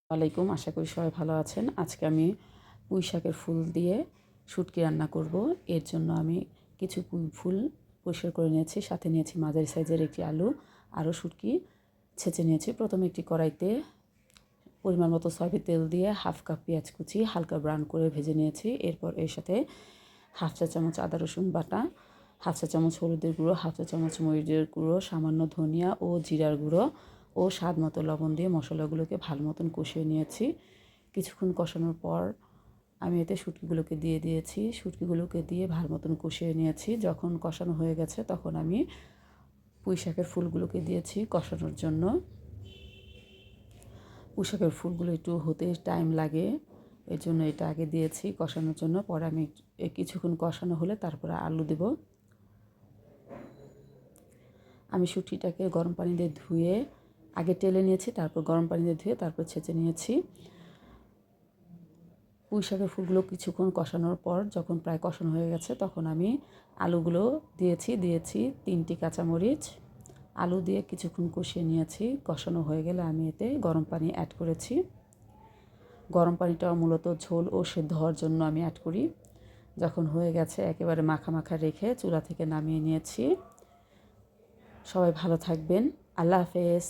ওয়ালাইকুম, আশা করি সবাই ভালো আছেন। আজকে আমি পুঁই শাকের ফুল দিয়ে শুটকি রান্না করব। এর জন্য আমি কিছু পুঁই ফুল পরিষ্কার করে নিয়েছি, সাথে নিয়েছি মাঝারি সাইজের একটি আলু, আরও শুটকি ছেঁচে নিয়েছি। প্রথমে একটি কড়াইতে পরিমাণ মতো সয়াবিন তেল দিয়ে হাফ কাপ পেঁয়াজ কুচি হালকা ব্রাউন করে ভেজে নিয়েছি। এরপর এর সাথে হাফ চা চামচ আদা রসুন বাটা, হাফ চা চামচ হলুদের গুঁড়ো, হাফ চা চামচ মরিচের গুঁড়ো, সামান্য ধনিয়া ও জিরার গুঁড়ো ও স্বাদ মতো লবণ দিয়ে মশলাগুলোকে ভালো মতন কষিয়ে নিয়েছি। কিছুক্ষণ কষানোর পর আমি এতে শুটকিগুলোকে দিয়ে দিয়েছি। শুটকিগুলোকে দিয়ে ভালো মতন কষিয়ে নিয়েছি। যখন কষানো হয়ে গেছে তখন আমি পুঁই শাকের ফুলগুলোকে দিয়েছি কষানোর জন্য। পুঁই শাকের ফুলগুলো একটু হতে টাইম লাগে, এর জন্য এটা আগে দিয়েছি কষানোর জন্য। পরে আমি কিছুক্ষণ কষানো হলে তারপরে আলু দেব। আমি শুটকিটাকে গরম পানি দিয়ে ধুয়ে আগে টেলে নিয়েছি, তারপর গরম পানি দিয়ে ধুয়ে তারপর ছেঁচে নিয়েছি। পুঁই শাকের ফুলগুলো কিছুক্ষণ কষানোর পর যখন প্রায় কষানো হয়ে গেছে তখন আমি আলুগুলো দিয়েছি 3টি কাঁচামরিচ। আলু দিয়ে কিছুক্ষণ কষিয়ে নিয়েছি। কষানো হয়ে গেলে আমি এতে গরম পানি অ্যাড করেছি। গরম পানিটা মূলত ঝোল ও সেদ্ধ হওয়ার জন্য আমি অ্যাড করি। যখন হয়ে গেছে একেবারে মাখা মাখা রেখে চুলা থেকে নামিয়ে নিয়েছি। সবাই ভালো থাকবেন। আল্লাহ হাফেজ।